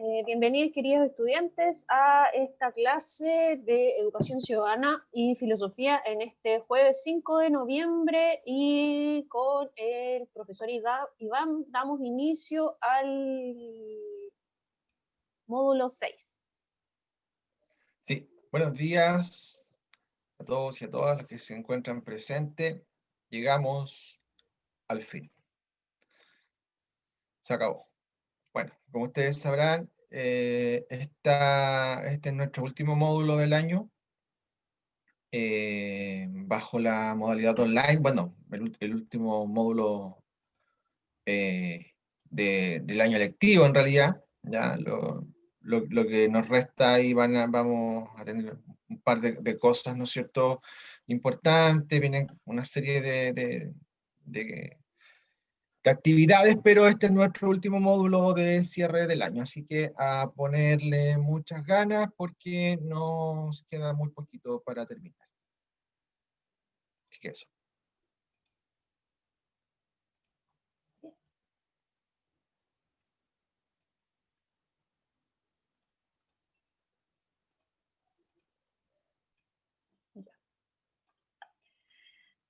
Bienvenidos, queridos estudiantes, a esta clase de Educación Ciudadana y Filosofía en este jueves 5 de noviembre, y con el profesor Iván damos inicio al módulo 6. Sí, buenos días a todos y a todas los que se encuentran presentes. Llegamos al fin. Se acabó. Bueno, como ustedes sabrán, este es nuestro último módulo del año, bajo la modalidad online. Bueno, el último módulo del año lectivo, en realidad. Ya lo que nos resta ahí vamos a tener un par de cosas, ¿no es cierto?, importantes. Vienen una serie de actividades, pero este es nuestro último módulo de cierre del año, así que a ponerle muchas ganas porque nos queda muy poquito para terminar. Así que eso.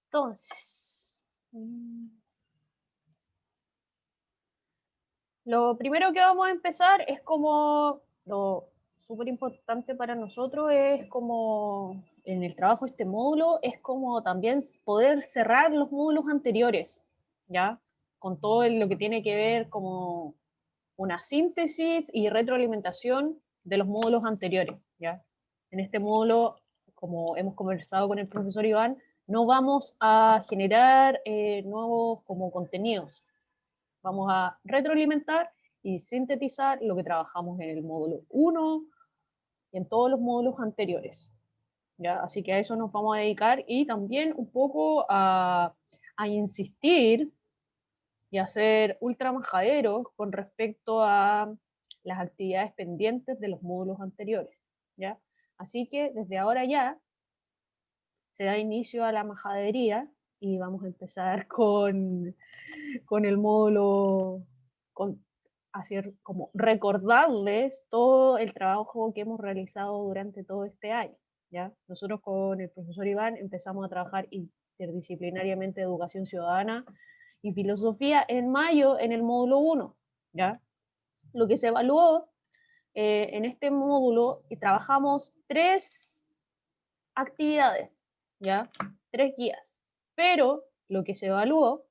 Entonces, lo primero que vamos a empezar es como lo súper importante para nosotros, es como en el trabajo de este módulo, es como también poder cerrar los módulos anteriores, ¿ya? Con todo lo que tiene que ver como una síntesis y retroalimentación de los módulos anteriores, ¿ya? En este módulo, como hemos conversado con el profesor Iván, no vamos a generar nuevos como contenidos. Vamos a retroalimentar y sintetizar lo que trabajamos en el módulo 1 y en todos los módulos anteriores, ¿ya? Así que a eso nos vamos a dedicar, y también un poco a insistir y a ser ultra majaderos con respecto a las actividades pendientes de los módulos anteriores, ¿ya? Así que desde ahora ya se da inicio a la majadería y vamos a empezar con el módulo, con hacer como recordarles todo el trabajo que hemos realizado durante todo este año, ¿ya? Nosotros con el profesor Iván empezamos a trabajar interdisciplinariamente educación ciudadana y filosofía en mayo en el módulo 1, ¿ya? Lo que se evaluó en este módulo, y trabajamos 3 actividades, ¿ya? 3 guías, pero lo que se evaluó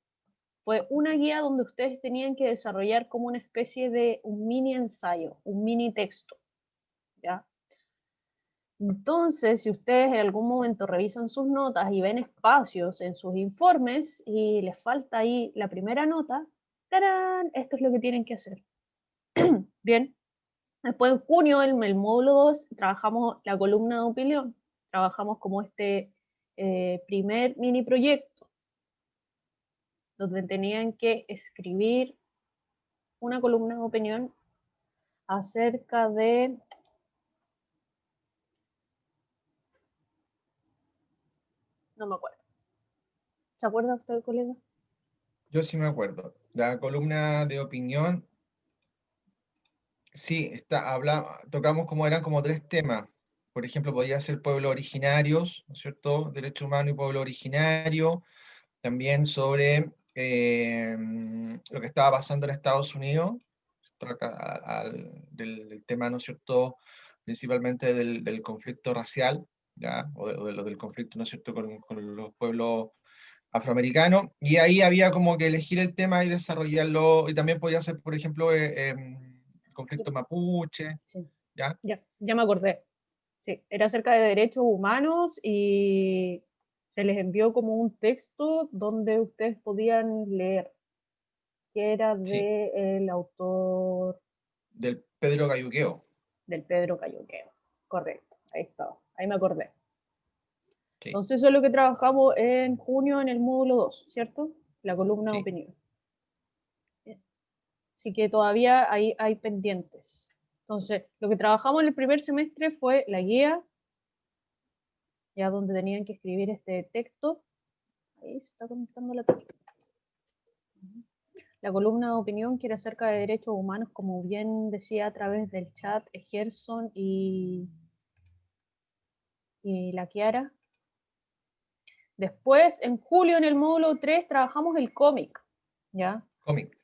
fue una guía donde ustedes tenían que desarrollar como una especie de un mini ensayo, un mini texto, ¿ya? Entonces, si ustedes en algún momento revisan sus notas y ven espacios en sus informes y les falta ahí la primera nota, ¡tarán! Esto es lo que tienen que hacer. Bien, después en junio, en el módulo 2, trabajamos la columna de opinión, trabajamos como este primer mini proyecto, donde tenían que escribir una columna de opinión acerca de... No me acuerdo. ¿Se acuerda usted, colega? Yo sí me acuerdo. La columna de opinión, sí, tocamos como eran como 3 temas. Por ejemplo, podía ser pueblos originarios, ¿no es cierto?, derecho humano y pueblo originario. También sobre lo que estaba pasando en Estados Unidos, del tema, ¿no es cierto?, principalmente del conflicto racial, ¿ya? O del conflicto, ¿no es cierto?, con los pueblos afroamericanos. Y ahí había como que elegir el tema y desarrollarlo, y también podía ser, por ejemplo, el conflicto mapuche, Sí. ¿ya? Ya me acordé. Sí, era acerca de derechos humanos y se les envió como un texto donde ustedes podían leer, que era Sí, del autor del Pedro Cayuqueo. del Pedro Cayuqueo. Correcto, ahí estaba, ahí me acordé. Sí, Entonces eso es lo que trabajamos en junio en el módulo 2, ¿cierto? La columna de sí. opinión. Así que todavía hay pendientes. Entonces, lo que trabajamos en el primer semestre fue la guía, ya donde tenían que escribir este texto. Ahí se está conectando la tele. La columna de opinión que era acerca de derechos humanos, como bien decía a través del chat Gerson y la Kiara. Después, en julio, en el módulo 3, trabajamos el cómic, ¿ya? Cómic.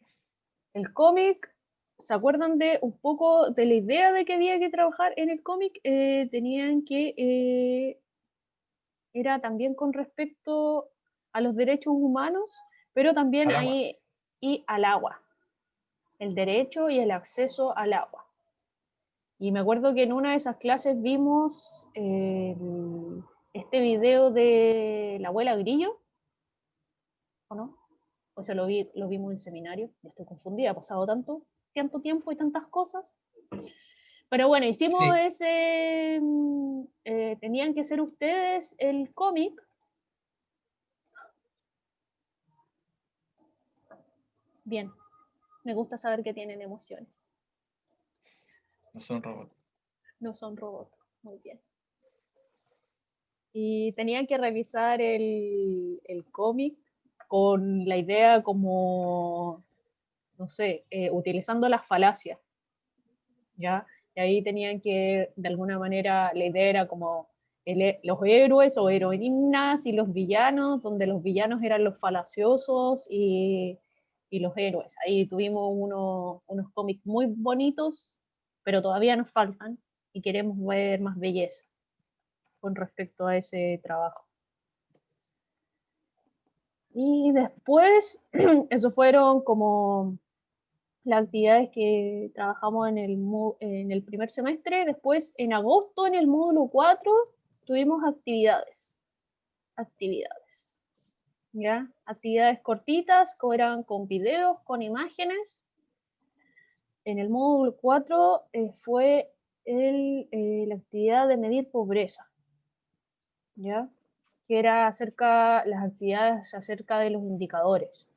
El cómic, ¿se acuerdan de un poco de la idea de que había que trabajar en el cómic? Tenían que, era también con respecto a los derechos humanos, pero también Al agua. ahí y al agua, el derecho y el acceso al agua. Y me acuerdo que en una de esas clases vimos este video de la abuela Grillo, ¿o no? O sea, lo vimos en seminario, ya estoy confundida, ha pasado tanto tiempo y tantas cosas. Pero bueno, hicimos Sí, ese, tenían que ser ustedes el cómic. Bien, me gusta saber que tienen emociones, no son robots. no son robots, muy bien. Y tenían que revisar el cómic con la idea como, no sé, utilizando las falacias, ¿ya? Y ahí tenían que, de alguna manera, la idea era como los héroes o heroínas y los villanos, donde los villanos eran los falaciosos y los héroes. Ahí tuvimos unos cómics muy bonitos, pero todavía nos faltan y queremos ver más belleza con respecto a ese trabajo. Y después, eso fueron como las actividades que trabajamos en el primer semestre. Después, en agosto, en el módulo 4 tuvimos actividades, ¿ya? Actividades cortitas, que eran con videos, con imágenes. En el módulo 4 fue la actividad de medir pobreza, ¿ya? Que era las actividades acerca de los indicadores,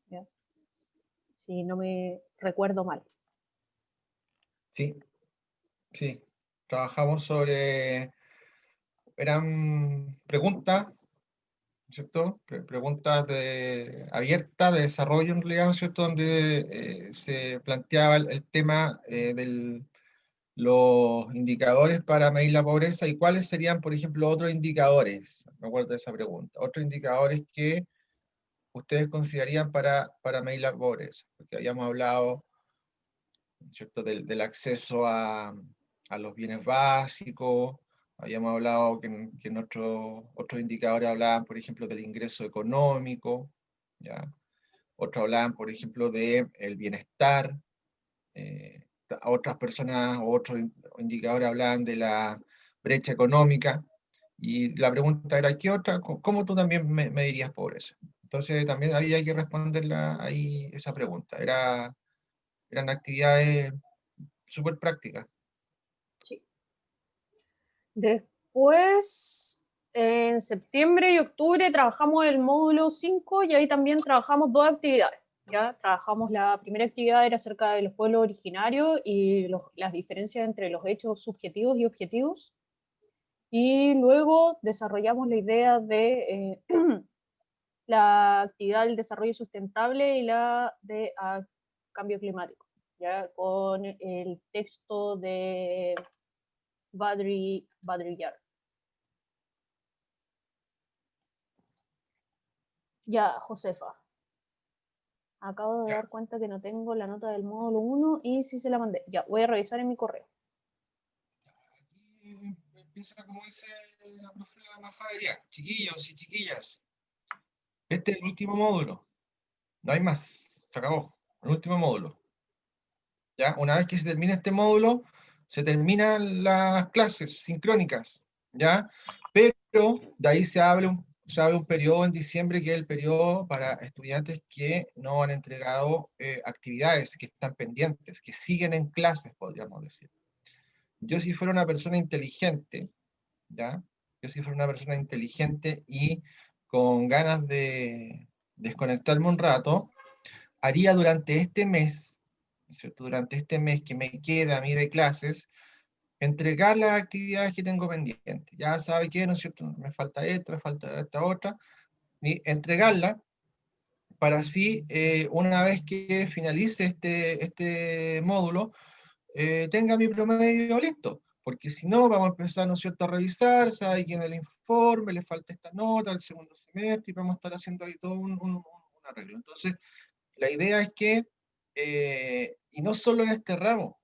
¿ya? Si no me recuerdo mal. Sí, sí. Trabajamos sobre, eran preguntas, ¿cierto? Preguntas abiertas de desarrollo en realidad, ¿cierto? Donde se planteaba el tema de los indicadores para medir la pobreza y cuáles serían, por ejemplo, otros indicadores. Me acuerdo de esa pregunta. Otros indicadores que ustedes considerarían para medir la pobreza, porque habíamos hablado, ¿cierto? Del acceso a los bienes básicos, habíamos hablado que en otros indicadores hablaban, por ejemplo, del ingreso económico, ¿ya? Otros hablaban, por ejemplo, del bienestar, otras personas o otros indicadores hablaban de la brecha económica, y la pregunta era, ¿qué otra, cómo tú también medirías pobreza? Entonces también había que responderla ahí esa pregunta. Eran actividades súper prácticas. Sí. Después, en septiembre y octubre trabajamos el módulo 5 y ahí también trabajamos dos actividades. ¿Ya? Trabajamos la primera actividad era acerca de los pueblos originarios y las diferencias entre los hechos subjetivos y objetivos. Y luego desarrollamos la idea de la actividad del desarrollo sustentable y la de cambio climático, ¿ya? Con el texto de Badri Ya, Josefa. Acabo de Ya. dar cuenta que no tengo la nota del módulo 1 y sí se la mandé. Ya, voy a revisar en mi correo. Aquí empieza como dice la profe Majadería. Chiquillos y chiquillas, este es el último módulo. No hay más. Se acabó. El último módulo. ¿Ya? Una vez que se termina este módulo, se terminan las clases sincrónicas, ¿ya? Pero de ahí se abre un periodo en diciembre que es el periodo para estudiantes que no han entregado actividades, que están pendientes, que siguen en clases, podríamos decir. Yo si fuera una persona inteligente, ¿ya? Yo si fuera una persona inteligente y con ganas de desconectarme un rato, haría durante este mes, ¿no es cierto? Durante este mes que me queda a mí de clases, entregar las actividades que tengo pendientes. Ya sabe qué, ¿no es cierto? Me falta esta otra, y entregarla, para así, una vez que finalice este módulo, tenga mi promedio listo, porque si no, vamos a empezar, ¿no es cierto?, a revisar, ¿sabe? Que en el informe le falta esta nota, el segundo semestre, y vamos a estar haciendo ahí todo un arreglo. Entonces, la idea es que, y no solo en este ramo,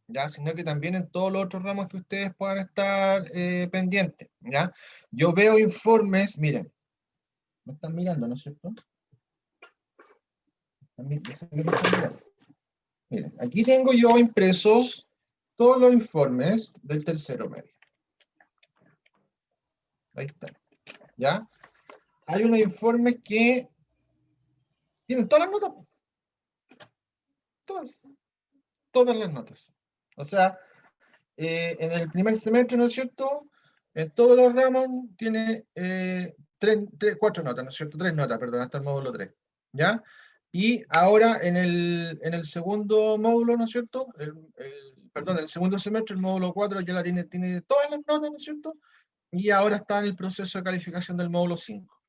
¿ya? Sino que también en todos los otros ramos que ustedes puedan estar pendientes, ¿ya? Yo veo informes, miren, me están mirando, ¿no es cierto? Miren, aquí tengo yo impresos todos los informes del tercero medio. Ahí están, ¿ya? Hay unos informes que tienen todas las notas, todas las notas. O sea, en el primer semestre, ¿no es cierto? En todos los ramos tiene cuatro notas, ¿no es cierto? Tres notas, perdón, hasta el módulo 3, ¿ya? Y ahora en el segundo módulo, ¿no es cierto? Perdón, en el segundo semestre, el módulo 4 ya tiene todas las notas, ¿no es cierto? Y ahora está en el proceso de calificación del módulo 5,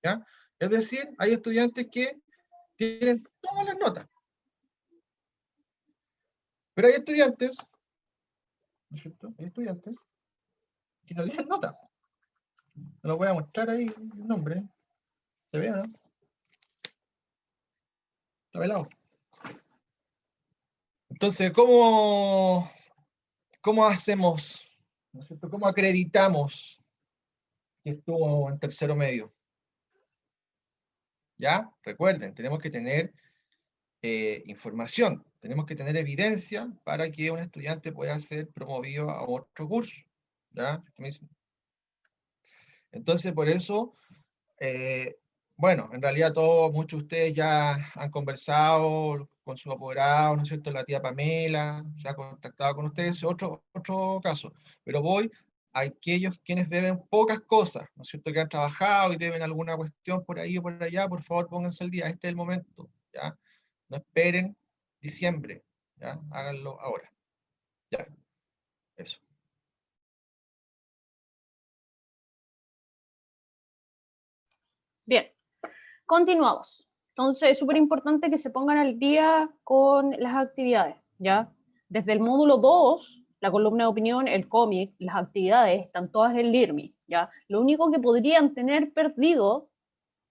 ¿ya? Es decir, hay estudiantes que tienen todas las notas. Pero hay estudiantes, ¿no es cierto? Hay estudiantes que no tienen nota. Me lo voy a mostrar ahí el nombre. ¿Se ve, no? Está velado. Entonces, ¿cómo hacemos? ¿No es cierto? ¿Cómo acreditamos que estuvo en tercero medio? ¿Ya? Recuerden, tenemos que tener información, tenemos que tener evidencia para que un estudiante pueda ser promovido a otro curso. ¿Ya? Entonces, por eso, bueno, en realidad muchos de ustedes ya han conversado con su apoderado, ¿no es cierto? La tía Pamela se ha contactado con ustedes, otro caso. Pero voy a aquellos quienes deben pocas cosas, ¿no es cierto? Que han trabajado y deben alguna cuestión por ahí o por allá, por favor pónganse al día, este es el momento, ¿ya? No esperen diciembre, ¿ya? Háganlo ahora, ya, eso. Bien, continuamos. Entonces, es súper importante que se pongan al día con las actividades, ¿ya? Desde el módulo 2, la columna de opinión, el cómic, las actividades, están todas en LIRMI, ¿ya? Lo único que podrían tener perdido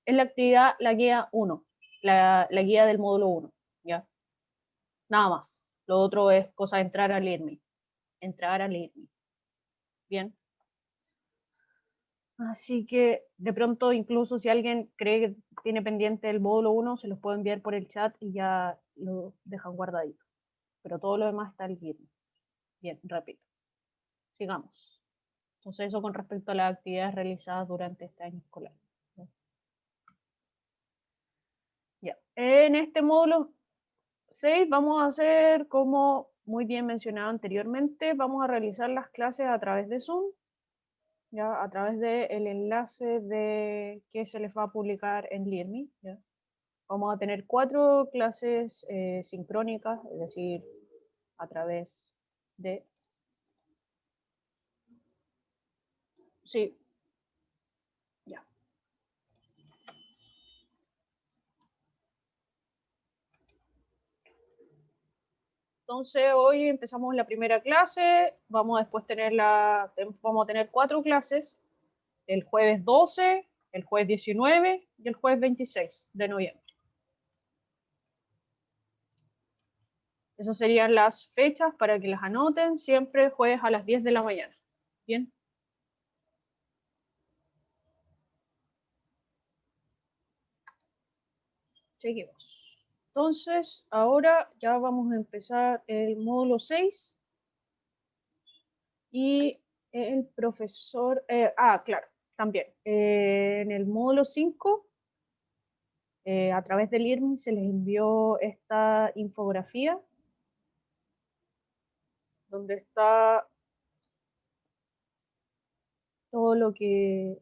es la actividad, la guía 1, la guía del módulo 1, ¿ya? Nada más. Lo otro es cosa de entrar al LIRMI. Entrar al LIRMI. Bien. Así que de pronto, incluso si alguien cree que tiene pendiente el módulo 1, se los puedo enviar por el chat y ya lo dejan guardadito. Pero todo lo demás está al LIRMI. Bien, repito. Sigamos. Entonces, eso con respecto a las actividades realizadas durante este año escolar. Ya. En este módulo 6 vamos a hacer, como muy bien mencionado anteriormente, vamos a realizar las clases a través de Zoom, ya a través del enlace que se les va a publicar en LIRMI. ¿Ya? Vamos a tener 4 clases sincrónicas, es decir, a través de... Sí, ya. Entonces hoy empezamos la primera clase, vamos a después vamos a tener 4 clases, el jueves 12, el jueves 19 y el jueves 26 de noviembre. Esas serían las fechas para que las anoten, siempre jueves a las 10 de la mañana. Bien. Seguimos. Entonces, ahora ya vamos a empezar el módulo 6 y el profesor, claro, también. En el módulo 5, a través del IRMI se les envió esta infografía donde está todo lo que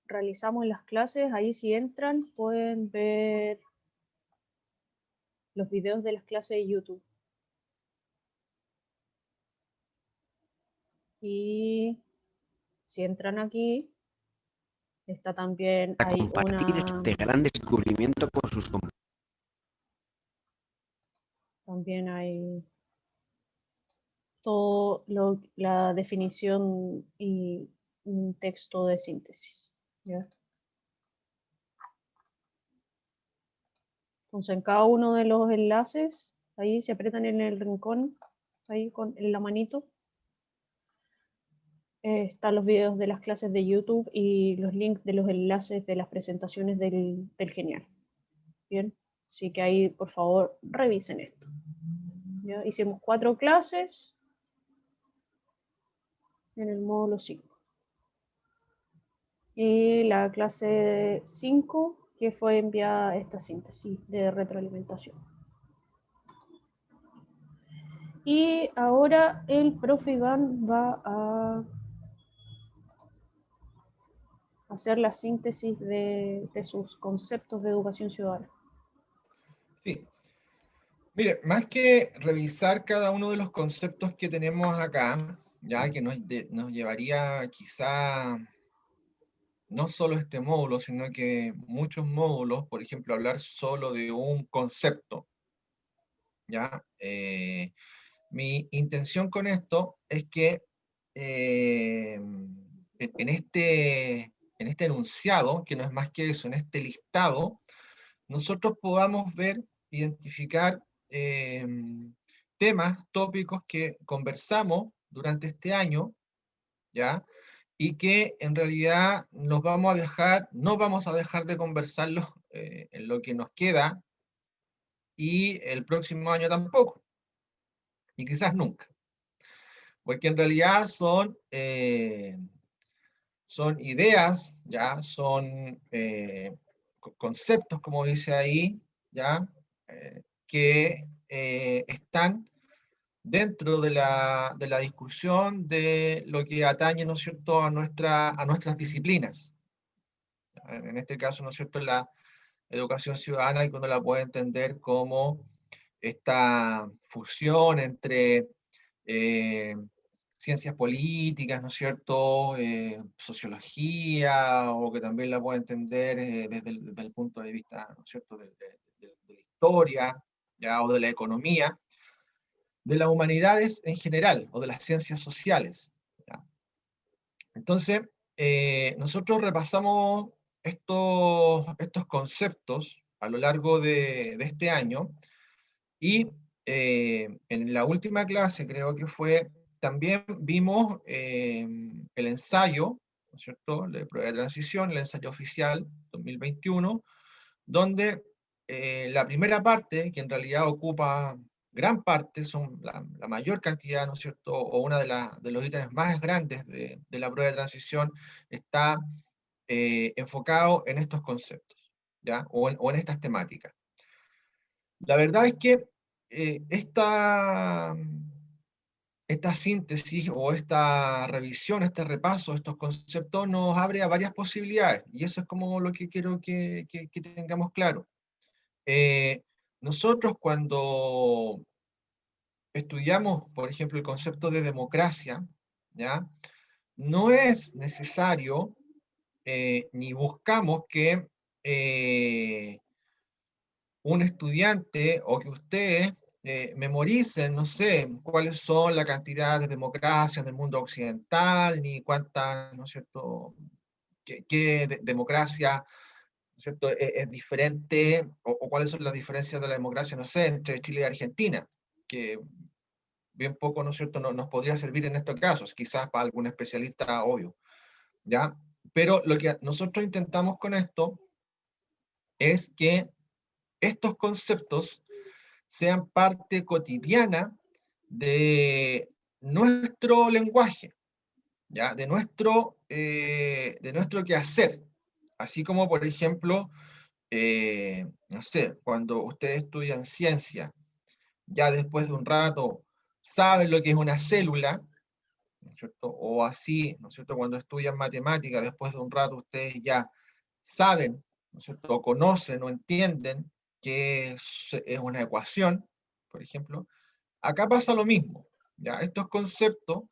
realizamos en las clases. Ahí si entran pueden ver los videos de las clases de YouTube. Y si entran aquí, Está también, Para hay compartir este gran descubrimiento con sus compañeros. también hay todo la definición y un texto de síntesis. ¿Ya? Entonces, en cada uno de los enlaces, ahí se aprietan en el rincón, ahí en la manito, están los videos de las clases de YouTube y los links de los enlaces de las presentaciones del Genial. Bien, así que ahí, por favor, revisen esto. ¿Ya? Hicimos 4 clases en el módulo 5. Y la clase 5, que fue enviada esta síntesis de retroalimentación. Y ahora el profe Iván va a hacer la síntesis de sus conceptos de educación ciudadana. Sí. Mire, más que revisar cada uno de los conceptos que tenemos acá, ya que nos llevaría quizá no solo este módulo, sino que muchos módulos, por ejemplo, hablar solo de un concepto, ¿ya? Mi intención con esto es que en este enunciado, que no es más que eso, en este listado, nosotros podamos ver, identificar temas, tópicos que conversamos durante este año, ¿ya? Y que en realidad no vamos a dejar de conversarlos en lo que nos queda y el próximo año tampoco, y quizás nunca, porque en realidad son ideas, ¿ya? Son conceptos, como dice ahí, ¿ya? Que están dentro de la discusión de lo que atañe, ¿no es cierto?, a nuestras disciplinas. En este caso, ¿no es cierto?, la educación ciudadana, y que uno la puede entender como esta fusión entre eh, ciencias políticas, ¿no es cierto?, sociología, o que también la puede entender desde el punto de vista, ¿no es cierto?, de la historia, ¿ya? O de la economía, de las humanidades en general, o de las ciencias sociales, ¿ya? Entonces, nosotros repasamos estos conceptos a lo largo de este año, y en la última clase, creo que fue, también vimos el ensayo, ¿no es cierto?, de prueba de transición, el ensayo oficial 2021, donde la primera parte, que en realidad ocupa gran parte, son la mayor cantidad, ¿no es cierto?, o una de los ítems más grandes de la prueba de transición, está enfocado en estos conceptos, ¿ya? O en estas temáticas. La verdad es que esta síntesis o esta revisión, este repaso, estos conceptos nos abre a varias posibilidades, y eso es como lo que quiero que tengamos claro. Nosotros, cuando estudiamos, por ejemplo, el concepto de democracia, ¿ya? No es necesario ni buscamos que un estudiante o que ustedes memoricen, no sé, cuáles son la cantidad de democracias en el mundo occidental, ni cuántas, ¿no es cierto?, qué democracia, ¿no es cierto?, es diferente, o cuáles son las diferencias de la democracia, no sé, entre Chile y Argentina, que bien poco, ¿no es cierto?, nos podría servir en estos casos, quizás para algún especialista, obvio, ¿ya? Pero lo que nosotros intentamos con esto es que estos conceptos sean parte cotidiana de nuestro lenguaje, ¿ya? De nuestro quehacer. Así como, por ejemplo, no sé, cuando ustedes estudian ciencia, ya después de un rato saben lo que es una célula, ¿no es cierto? O así, ¿no es cierto?, cuando estudian matemáticas, después de un rato ustedes ya saben, ¿no es cierto?, o conocen o entienden que es una ecuación, por ejemplo. Acá pasa lo mismo, ¿ya? Estos conceptos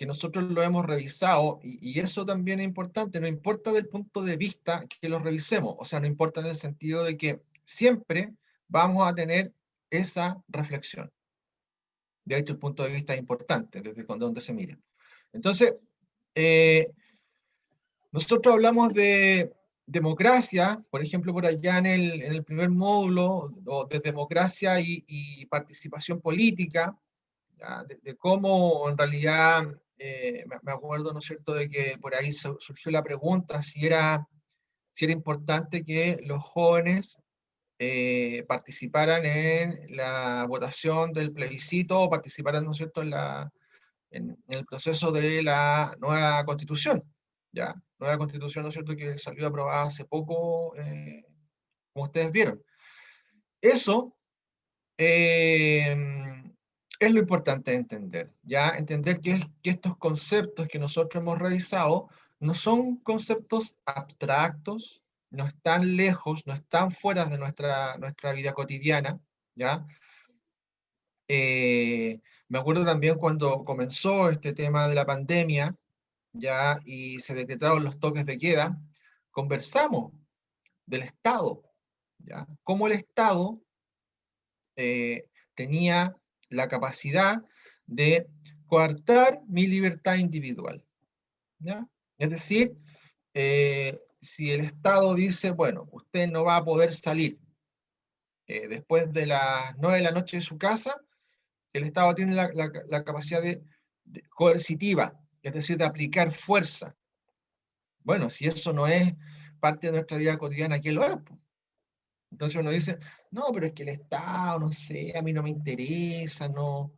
que nosotros lo hemos revisado, y eso también es importante, no importa del punto de vista que lo revisemos, o sea, no importa en el sentido de que siempre vamos a tener esa reflexión. De hecho, el punto de vista es importante, desde donde se mire. Entonces, nosotros hablamos de democracia, por ejemplo, por allá en el primer módulo, o de democracia y participación política, ¿ya? De cómo en realidad, me acuerdo, ¿no es cierto?, de que por ahí surgió la pregunta si era importante que los jóvenes participaran en la votación del plebiscito o participaran, ¿no es cierto?, en el proceso de la nueva constitución, ¿ya? Nueva constitución, ¿no es cierto?, que salió aprobada hace poco, como ustedes vieron. Eso eh, es lo importante de entender, ¿ya? Entender que estos conceptos que nosotros hemos revisado no son conceptos abstractos, no están lejos, no están fuera de nuestra vida cotidiana, ¿ya? Me acuerdo también cuando comenzó este tema de la pandemia, ¿ya? Y se decretaron los toques de queda, conversamos del Estado, ¿ya? Cómo el Estado tenía la capacidad de coartar mi libertad individual, ¿ya? Es decir, si el Estado dice, bueno, usted no va a poder salir después de las 9 de la noche de su casa, el Estado tiene la capacidad coercitiva, es decir, de aplicar fuerza. Bueno, si eso no es parte de nuestra vida cotidiana, ¿qué lo es? Entonces uno dice, no, pero es que el Estado, no sé, a mí no me interesa, no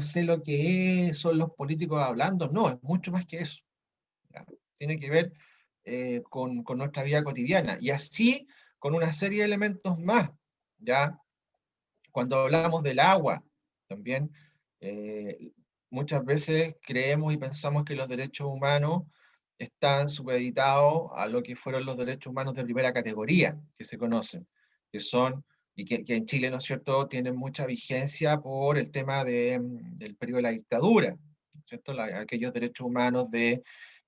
sé lo que es, son los políticos hablando. No, es mucho más que eso, ¿ya? Tiene que ver con nuestra vida cotidiana. Y así con una serie de elementos más, ¿ya? Cuando hablamos del agua, también muchas veces creemos y pensamos que los derechos humanos están supeditados a lo que fueron los derechos humanos de primera categoría que se conocen, que son, y que en Chile, ¿no es cierto?, tienen mucha vigencia por el tema del periodo de la dictadura, ¿no es cierto?, aquellos derechos humanos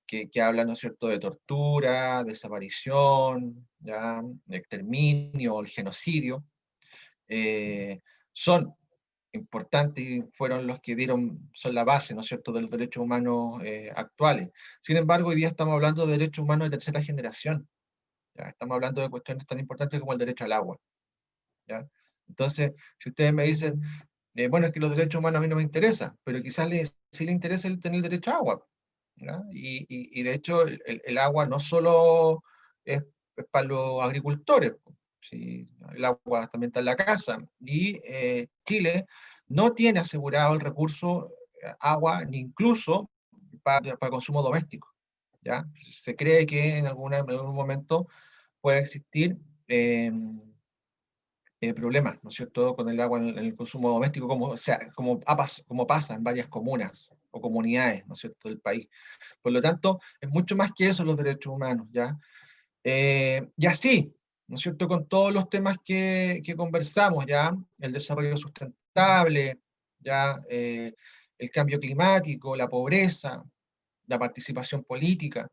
que hablan, ¿no es cierto?, de tortura, desaparición, ¿ya?, de exterminio, el genocidio, son importantes y fueron los que son la base, ¿no es cierto?, de los derechos humanos actuales. Sin embargo, hoy día estamos hablando de derechos humanos de tercera generación, ¿ya? Estamos hablando de cuestiones tan importantes como el derecho al agua, ¿ya? Entonces, si ustedes me dicen, bueno, es que los derechos humanos a mí no me interesan, pero quizás sí les interesa el tener derecho a agua, ¿ya? Y de hecho, el agua no solo es para los agricultores, ¿sí? El agua también está en la casa, y Chile no tiene asegurado el recurso agua, ni incluso para consumo doméstico, ¿ya? Se cree que en algún momento puede existir problemas, ¿no es cierto?, con el agua en el consumo doméstico, como pasa en varias comunas o comunidades, ¿no es cierto?, del país. Por lo tanto, es mucho más que eso los derechos humanos, ¿ya? Y así, ¿no es cierto?, con todos los temas que conversamos, ¿ya? El desarrollo sustentable, ¿ya? El cambio climático, la pobreza, la participación política,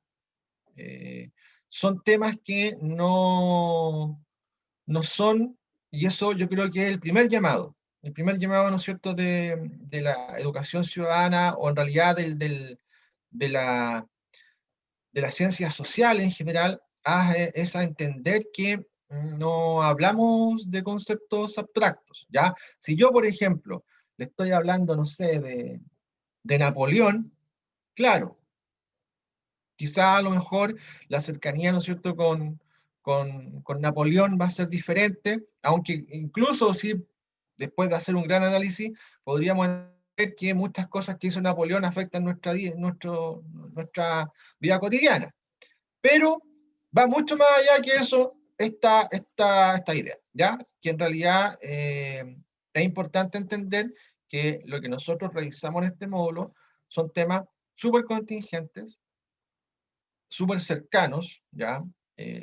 son temas que no son, y eso yo creo que es el primer llamado, ¿no es cierto?, de la educación ciudadana, o en realidad de la, de las ciencias sociales en general, es a entender que no hablamos de conceptos abstractos, ¿ya? Si yo, por ejemplo, le estoy hablando, no sé, de Napoleón, claro, quizá a lo mejor la cercanía, ¿no es cierto?, con Napoleón va a ser diferente, aunque incluso si después de hacer un gran análisis, podríamos ver que muchas cosas que hizo Napoleón afectan nuestra vida cotidiana. Pero va mucho más allá que eso, esta idea, ¿ya? Que en realidad es importante entender que lo que nosotros revisamos en este módulo son temas súper contingentes, súper cercanos, ¿ya?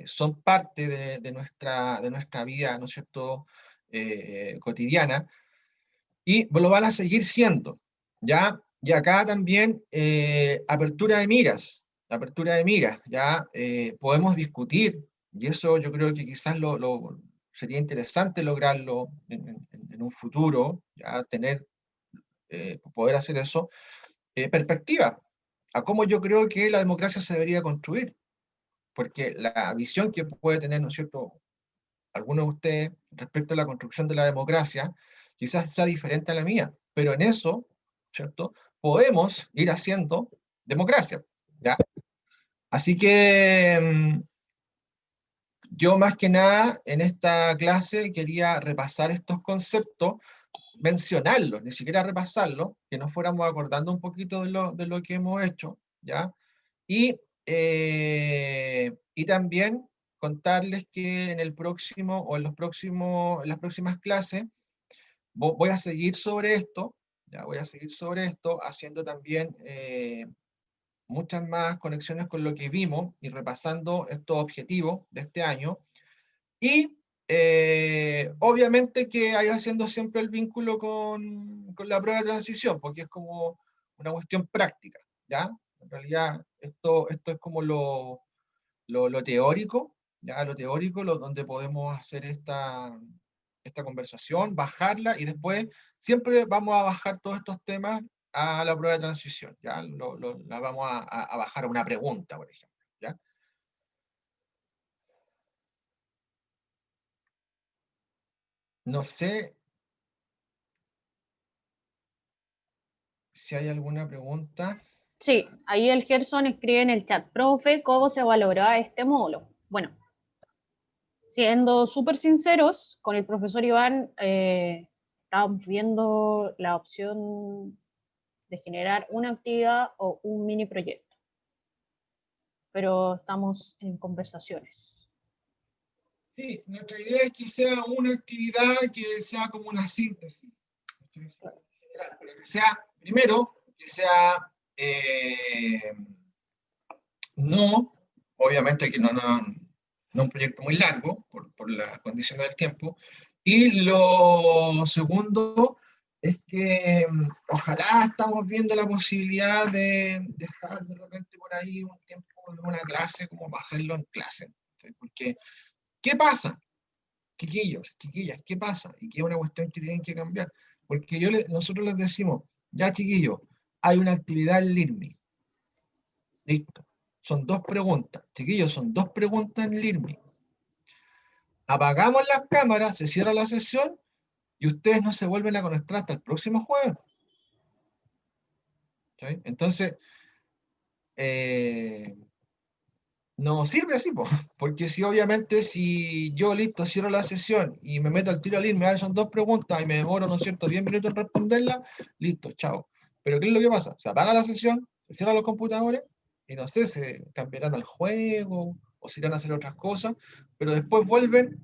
Son parte de nuestra vida, ¿no es cierto?, cotidiana, y lo van a seguir siendo, ¿ya? Y acá también apertura de miras, ya podemos discutir, y eso yo creo que quizás sería interesante lograrlo en un futuro, ya tener, poder hacer eso, perspectiva, a cómo yo creo que la democracia se debería construir, porque la visión que puede tener, ¿no es cierto?, algunos de ustedes respecto a la construcción de la democracia, quizás sea diferente a la mía, pero en eso, ¿cierto?, podemos ir haciendo democracia, ¿ya? Así que yo más que nada en esta clase quería repasar estos conceptos, mencionarlos, ni siquiera repasarlos, que nos fuéramos acordando un poquito de lo que hemos hecho, ¿ya? Y también contarles que en el próximo o en en las próximas clases voy a seguir sobre esto, ya voy a seguir sobre esto, haciendo también muchas más conexiones con lo que vimos y repasando estos objetivos de este año. Y obviamente que hay haciendo siempre el vínculo con la prueba de transición, porque es como una cuestión práctica, ¿ya? En realidad esto es como lo teórico, ya lo teórico, donde podemos hacer esta conversación, bajarla y después siempre vamos a bajar todos estos temas a la prueba de transición, ya la vamos a bajar a una pregunta, por ejemplo, ¿ya? No sé si hay alguna pregunta. Sí, ahí el Gerson escribe en el chat, profe, ¿cómo se valora este módulo? Bueno, siendo súper sinceros, con el profesor Iván estábamos viendo la opción de generar una actividad o un mini proyecto, pero estamos en conversaciones. Sí, nuestra idea es que sea una actividad que sea como una síntesis, pero que sea, primero, que sea no, obviamente que no un proyecto muy largo, por la condición del tiempo. Y lo segundo es que ojalá estamos viendo la posibilidad de dejar de repente por ahí un tiempo en una clase como para hacerlo en clase. ¿Sí? Porque, ¿qué pasa? Chiquillos, chiquillas, ¿qué pasa? Y que es una cuestión que tienen que cambiar. Porque nosotros les decimos, ya chiquillos, hay una actividad en LIRMI. Listo. Son dos preguntas. Chiquillos, son dos preguntas en LIRMI. Apagamos las cámaras, se cierra la sesión y ustedes no se vuelven a conectar hasta el próximo jueves. ¿Sí? Entonces, no sirve así, po. Porque si obviamente si yo listo, cierro la sesión y me meto al tiro al irme, son dos preguntas y me demoro, ¿no es cierto?, 10 minutos en responderlas, listo, chao. Pero ¿qué es lo que pasa? Se apaga la sesión, se cierran los computadores y no sé, se cambiarán al juego o se irán a hacer otras cosas, pero después vuelven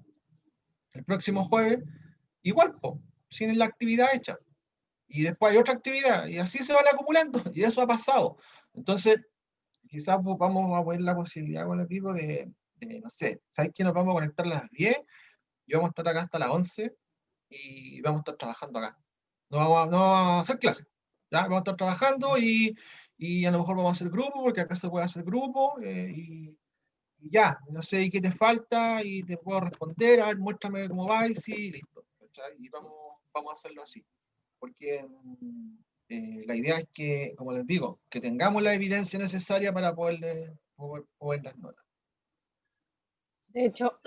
el próximo jueves, igual, po, sin la actividad hecha. Y después hay otra actividad y así se van acumulando y eso ha pasado. Entonces, quizás vamos a poner la posibilidad con el equipo no sé, ¿sabes que nos vamos a conectar a las 10 y vamos a estar acá hasta las 11 y vamos a estar trabajando acá? No vamos a hacer clases, ¿ya? Vamos a estar trabajando y a lo mejor vamos a hacer grupo, porque acá se puede hacer grupo, y ya, no sé, ¿y qué te falta? Y te puedo responder, a ver, muéstrame cómo va y sí, listo. ¿Cachai? Y vamos a hacerlo así. Porque la idea es que, como les digo, que tengamos la evidencia necesaria para poder las notas. De hecho,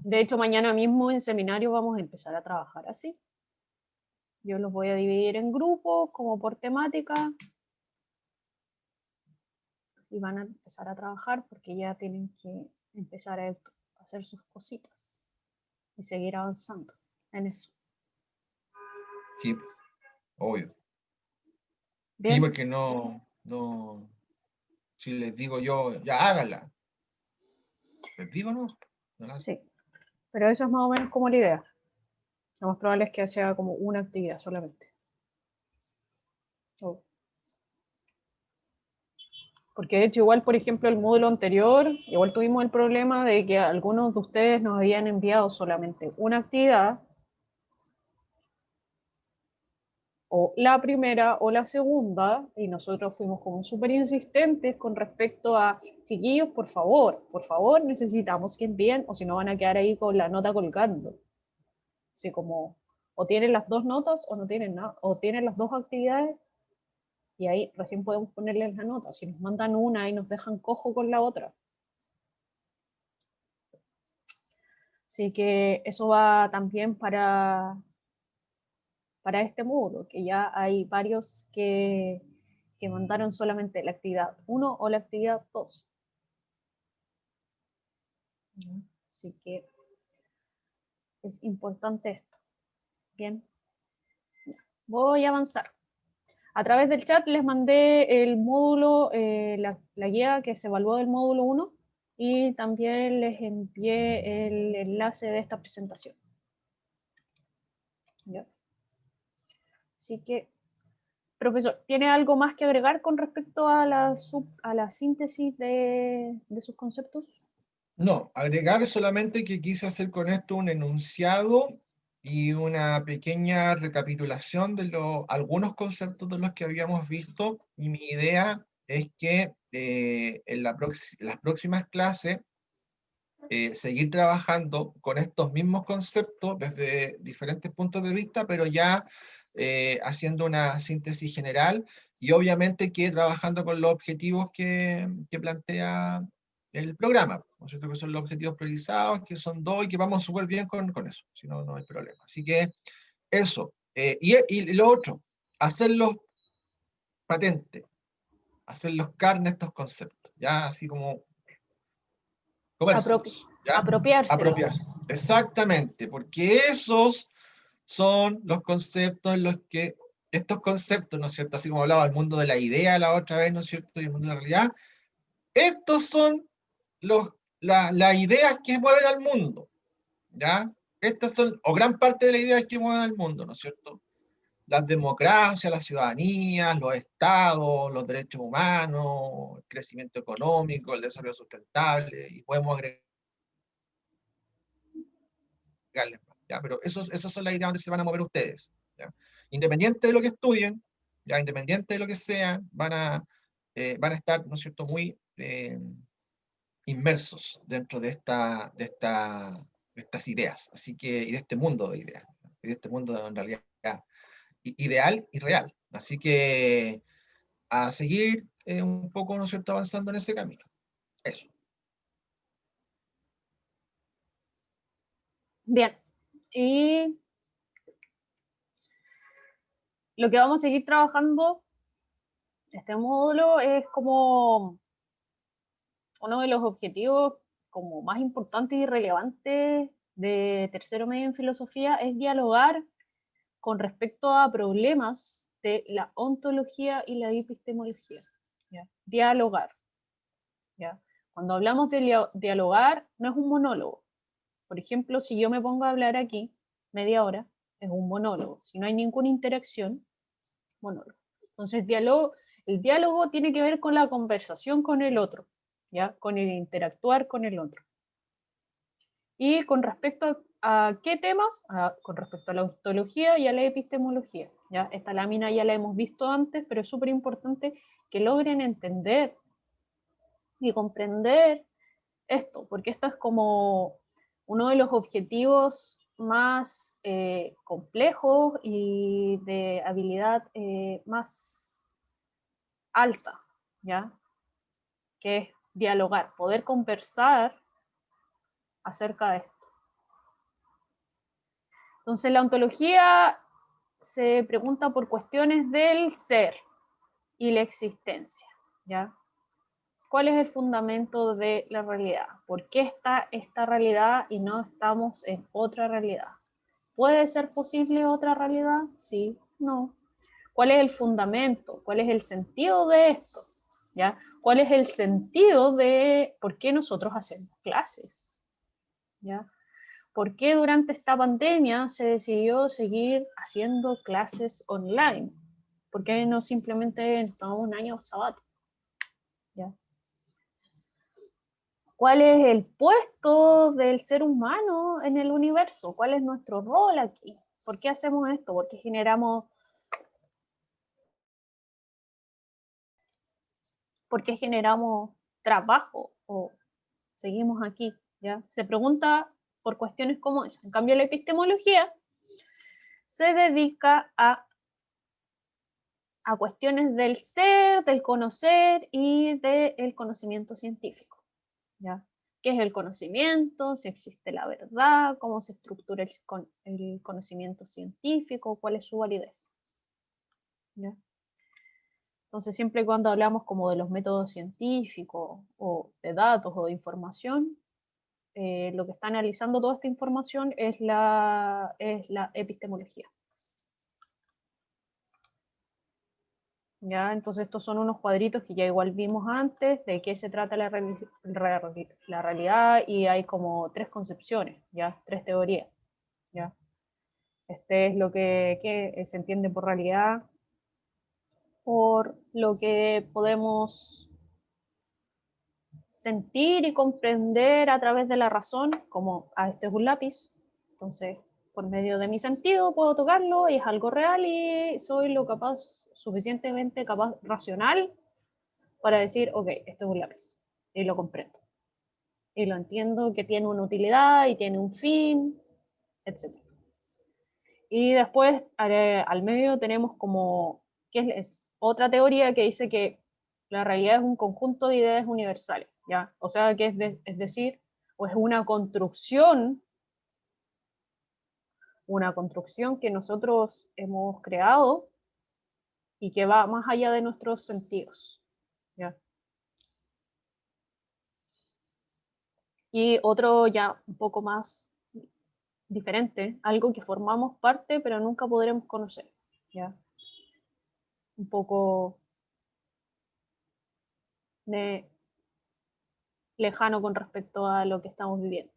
de hecho, mañana mismo en seminario vamos a empezar a trabajar así. Yo los voy a dividir en grupos, como por temática, y van a empezar a trabajar porque ya tienen que empezar a hacer sus cositas y seguir avanzando en eso. Sí, obvio. Sí, Bien, porque si les digo yo, ya háganla. Les digo no. sí, pero eso es más o menos como la idea. Lo más probable es que sea como una actividad solamente. Oh. Porque de hecho, igual, por ejemplo, el módulo anterior, igual tuvimos el problema de que algunos de ustedes nos habían enviado solamente una actividad o la primera o la segunda, y nosotros fuimos como súper insistentes con respecto a, chiquillos, por favor, necesitamos que envíen, o si no van a quedar ahí con la nota colgando. Así como, o tienen las dos notas o no tienen nada, o tienen las dos actividades, y ahí recién podemos ponerles la nota. Si nos mandan una y nos dejan cojo con la otra. Así que eso va también para este módulo, que ya hay varios que mandaron solamente la actividad 1 o la actividad 2. Así que es importante esto. Bien, voy a avanzar. A través del chat les mandé el módulo, la guía que se evaluó del módulo 1, y también les envié el enlace de esta presentación. ¿Ya? Así que, profesor, ¿tiene algo más que agregar con respecto a la síntesis de sus conceptos? No, agregar solamente que quise hacer con esto un enunciado y una pequeña recapitulación de algunos conceptos de los que habíamos visto, y mi idea es que en las próximas clases seguir trabajando con estos mismos conceptos desde diferentes puntos de vista, pero ya haciendo una síntesis general, y obviamente que trabajando con los objetivos que plantea el programa, ¿no es cierto? Que son los objetivos priorizados, que son 2, y que vamos súper bien con eso, si no, no hay problema. Así que eso. Y lo otro, hacerlos patentes, hacerlos carne estos conceptos, ya así como comérselos, ¿ya? Apropiárselos. Apropiarse. Exactamente, porque esos son los conceptos en los que, estos conceptos, ¿no es cierto? Así como hablaba el mundo de la idea la otra vez, ¿no es cierto? Y el mundo de la realidad, estos son las ideas que mueven al mundo, ¿ya? Estas son, o gran parte de las ideas que mueven al mundo, ¿no es cierto? Las democracias, las ciudadanías, los estados, los derechos humanos, el crecimiento económico, el desarrollo sustentable, y podemos agregarles más, ¿ya? Pero esas son las ideas donde se van a mover ustedes, ¿ya? Independiente de lo que estudien, ya, independiente de lo que sean, van a estar, ¿no es cierto?, muy inmersos dentro de estas ideas, así que, y de este mundo de ideas, y de este mundo en realidad ideal y real. Así que a seguir un poco, ¿no es cierto?, avanzando en ese camino. Eso. Bien. Y lo que vamos a seguir trabajando, este módulo, es como uno de los objetivos como más importantes y relevantes de tercero medio en filosofía, es dialogar con respecto a problemas de la ontología y la epistemología. ¿Ya? Dialogar. ¿Ya? Cuando hablamos de dialogar, no es un monólogo. Por ejemplo, si yo me pongo a hablar aquí media hora, es un monólogo. Si no hay ninguna interacción, monólogo. Entonces, el diálogo tiene que ver con la conversación con el otro, ¿ya? Con el interactuar con el otro. Y con respecto a qué temas, con respecto a la ontología y a la epistemología. ¿Ya? Esta lámina ya la hemos visto antes, pero es súper importante que logren entender y comprender esto, porque esto es como uno de los objetivos más complejos y de habilidad más alta, ¿ya? Que es dialogar, poder conversar acerca de esto. Entonces, la ontología se pregunta por cuestiones del ser y la existencia, ¿ya? ¿Cuál es el fundamento de la realidad? ¿Por qué está esta realidad y no estamos en otra realidad? ¿Puede ser posible otra realidad? Sí, no. ¿Cuál es el fundamento? ¿Cuál es el sentido de esto? ¿Ya? ¿Cuál es el sentido de por qué nosotros hacemos clases? ¿Ya? ¿Por qué durante esta pandemia se decidió seguir haciendo clases online? ¿Por qué no simplemente nos tomamos un año sabático? ¿Ya? ¿Cuál es el puesto del ser humano en el universo? ¿Cuál es nuestro rol aquí? ¿Por qué hacemos esto? ¿Por qué generamos ¿Por qué generamos trabajo o seguimos aquí? ¿Ya? Se pregunta por cuestiones como esa. En cambio, la epistemología se dedica a cuestiones del ser, del conocer y del conocimiento científico. ¿Ya? ¿Qué es el conocimiento? Si existe la verdad, cómo se estructura el conocimiento científico, cuál es su validez. ¿Ya? Entonces, siempre y cuando hablamos como de los métodos científicos o de datos o de información, lo que está analizando toda esta información es la epistemología. ¿Ya? Entonces estos son unos cuadritos que ya igual vimos antes, de qué se trata la realidad, y hay como tres concepciones, ¿ya? Tres teorías. ¿Ya? Este es lo que se entiende por realidad, por lo que podemos sentir y comprender a través de la razón, como este es un lápiz, entonces por medio de mi sentido puedo tocarlo y es algo real y soy suficientemente capaz, racional, para decir, ok, esto es un lápiz, y lo comprendo. Y lo entiendo que tiene una utilidad y tiene un fin, etc. Y después al medio tenemos como, que es otra teoría que dice que la realidad es un conjunto de ideas universales, ¿ya? O sea, que es decir, o es una construcción que nosotros hemos creado y que va más allá de nuestros sentidos, ¿ya? Y otro ya un poco más diferente, algo que formamos parte pero nunca podremos conocer, ¿ya? Un poco de lejano con respecto a lo que estamos viviendo.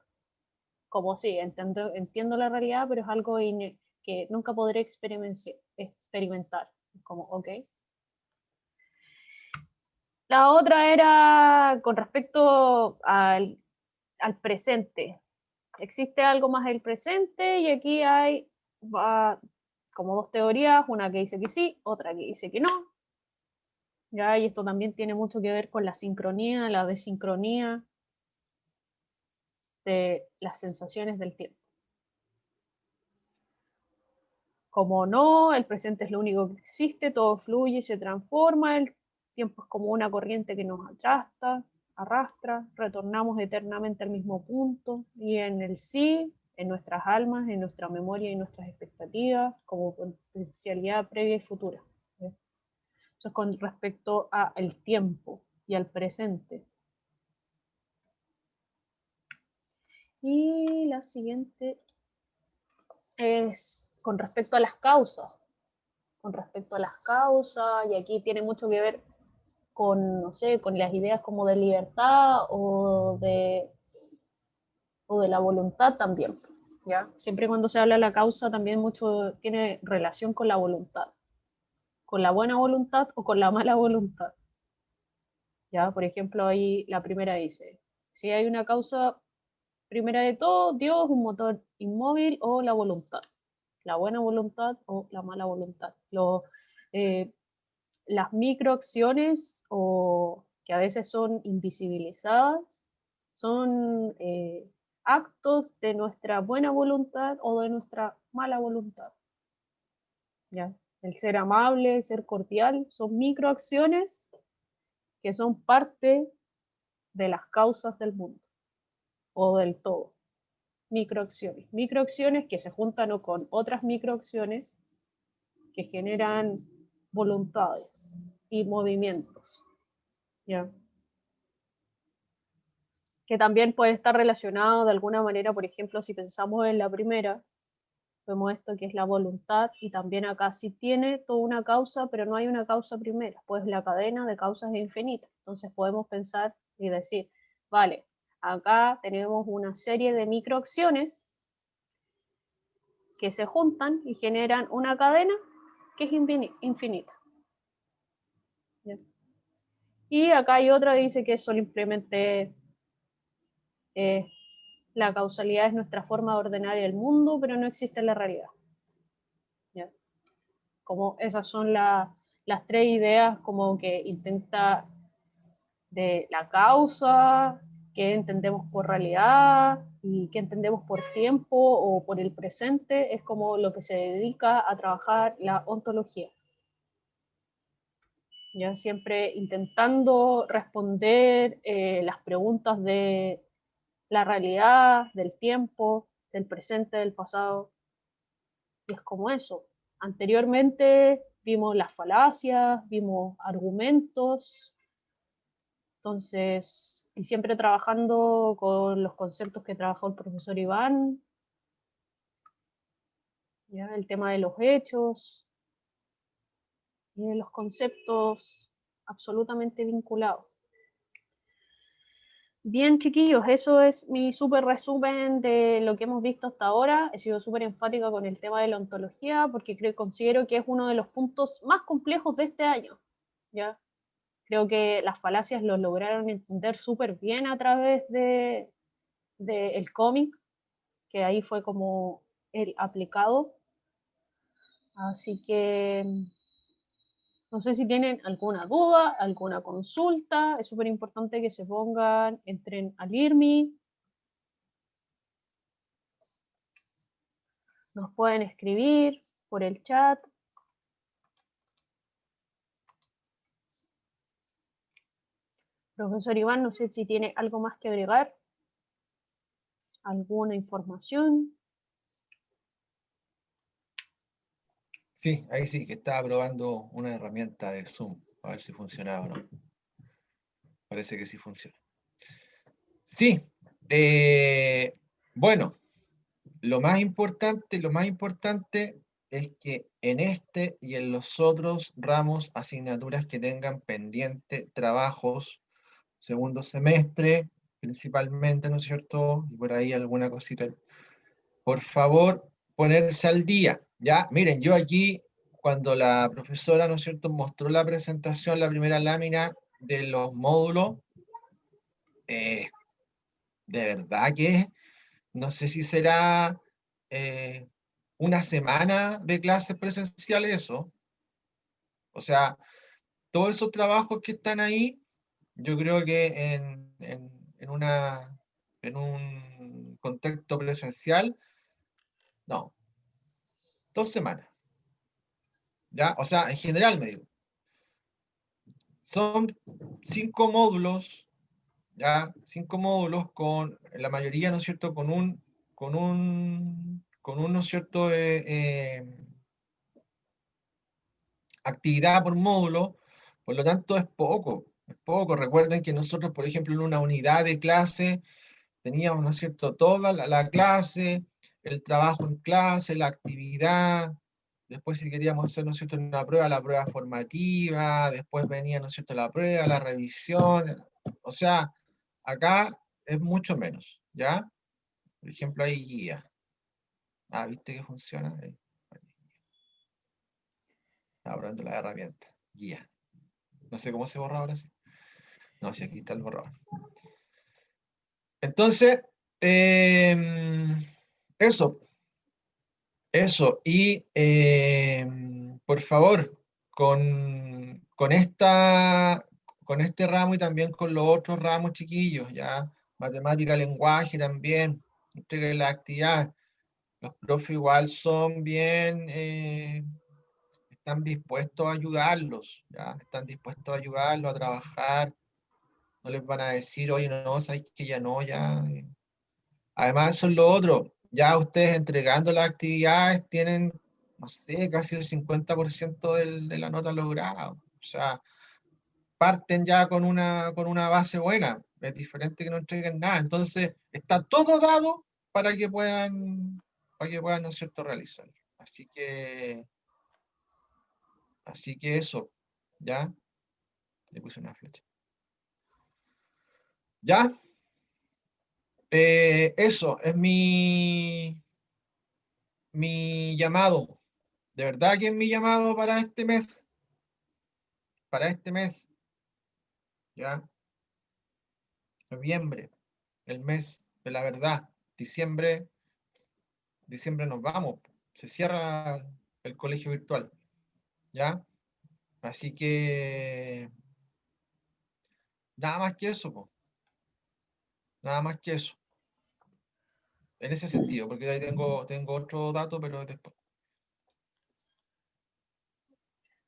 Como sí, entiendo la realidad, pero es algo que nunca podré experimentar. Como, ok. La otra era con respecto al presente. Existe algo más del presente y aquí hay como dos teorías, una que dice que sí, otra que dice que no. ¿Ya? Y esto también tiene mucho que ver con la sincronía, la desincronía de las sensaciones del tiempo. Como no, el presente es lo único que existe, todo fluye y se transforma, el tiempo es como una corriente que nos arrastra, retornamos eternamente al mismo punto, y en el sí, en nuestras almas, en nuestra memoria y nuestras expectativas, como potencialidad previa y futura. ¿Ves? Eso es con respecto al tiempo y al presente. Y la siguiente es con respecto a las causas. Con respecto a las causas, y aquí tiene mucho que ver con, no sé, con las ideas como de libertad o de la voluntad también, ¿ya? Siempre cuando se habla de la causa también mucho tiene relación con la voluntad, con la buena voluntad o con la mala voluntad, ¿ya? Por ejemplo, ahí la primera dice, si hay una causa, primera de todo, Dios, un motor inmóvil o la voluntad, la buena voluntad o la mala voluntad. Eh, las microacciones o que a veces son invisibilizadas son actos de nuestra buena voluntad o de nuestra mala voluntad. ¿Ya? El ser amable, el ser cordial, son microacciones que son parte de las causas del mundo o del todo. Microacciones que se juntan con otras microacciones que generan voluntades y movimientos. ¿Ya? Que también puede estar relacionado de alguna manera, por ejemplo, si pensamos en la primera, vemos esto que es la voluntad, y también acá sí tiene toda una causa, pero no hay una causa primera, pues la cadena de causas es infinita. Entonces podemos pensar y decir, vale, acá tenemos una serie de microacciones que se juntan y generan una cadena que es infinita. ¿Ya? Y acá hay otra que dice que eso simplemente la causalidad es nuestra forma de ordenar el mundo, pero no existe en la realidad. ¿Ya? Como esas son las tres ideas como que intenta de la causa, qué entendemos por realidad y qué entendemos por tiempo o por el presente, es como lo que se dedica a trabajar la ontología. Ya siempre intentando responder las preguntas de la realidad, del tiempo, del presente, del pasado. Y es como eso. Anteriormente vimos las falacias, vimos argumentos, entonces, y siempre trabajando con los conceptos que trabajó el profesor Iván, ¿ya? El tema de los hechos y de los conceptos absolutamente vinculados. Bien, chiquillos, eso es mi súper resumen de lo que hemos visto hasta ahora. He sido súper enfática con el tema de la ontología porque considero que es uno de los puntos más complejos de este año. ¿Ya? Creo que las falacias lo lograron entender súper bien a través de el cómic, que ahí fue como el aplicado. Así que no sé si tienen alguna duda, alguna consulta. Es súper importante que se pongan, entren al IRMI. Nos pueden escribir por el chat. Profesor Iván, no sé si tiene algo más que agregar. ¿Alguna información? Sí, ahí sí, que estaba probando una herramienta de Zoom, a ver si funcionaba o no. Parece que sí funciona. Sí, bueno, lo más importante es que en este y en los otros ramos, asignaturas que tengan pendiente, trabajos, segundo semestre, principalmente, ¿no es cierto? Y por ahí alguna cosita. Por favor, ponerse al día, ¿ya? Miren, yo aquí, cuando la profesora, ¿no es cierto?, mostró la presentación, la primera lámina de los módulos, de verdad que no sé si será eh, una semana de clases presenciales eso. O sea, todos esos trabajos que están ahí, yo creo que en un contexto presencial, no, 2 semanas, ¿ya? O sea, en general me digo, son 5 módulos, ¿ya? 5 módulos con, la mayoría, ¿no es cierto?, con un, ¿no es cierto?, actividad por módulo, por lo tanto es poco, es poco. Recuerden que nosotros, por ejemplo, en una unidad de clase teníamos, ¿no es cierto?, toda la clase, el trabajo en clase, la actividad, después si queríamos hacer, ¿no es cierto?, una prueba, la prueba formativa, después venía, ¿no es cierto?, la prueba, la revisión, o sea, acá es mucho menos, ¿ya? Por ejemplo, hay guía. Ah, ¿viste que funciona? Estaba probando la herramienta, guía. No sé cómo se borra ahora sí. No, si aquí está el borrador. Entonces, eso, eso. Y por favor, con este ramo y también con los otros ramos chiquillos, ya, matemática, lenguaje también, entreguen la actividad. Los profes igual son bien, están dispuestos a ayudarlos, ya, están dispuestos a ayudarlos a trabajar. No les van a decir, oye, no, sabes que ya no, ya. Además, eso es lo otro. Ya ustedes entregando las actividades tienen, no sé, casi el 50% de la nota lograda. O sea, parten ya con una base buena. Es diferente que no entreguen nada. Entonces, está todo dado para que puedan, ¿no es cierto?, realizarlo. Así que eso, ¿ya? Le puse una flecha. ¿Ya? Eso es mi llamado. De verdad que es mi llamado para este mes, ¿ya? Noviembre, el mes de la verdad. Diciembre nos vamos. Se cierra el colegio virtual, ¿ya? Así que Nada más que eso, po. Nada más que eso. En ese sentido, porque ahí tengo otro dato, pero después.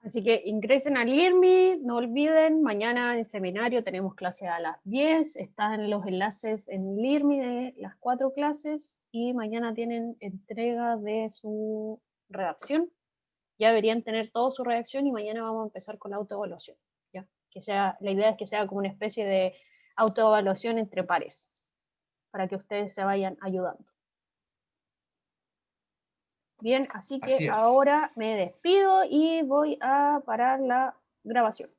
Así que ingresen al IRMI, no olviden, mañana en seminario tenemos clase a las 10, están los enlaces en el IRMI de las 4 clases y mañana tienen entrega de su redacción. Ya deberían tener toda su redacción y mañana vamos a empezar con la autoevaluación. ¿Ya? La idea es que sea como una especie de autoevaluación entre pares, para que ustedes se vayan ayudando. Bien, así que Así es. ahora me despido y voy a parar la grabación.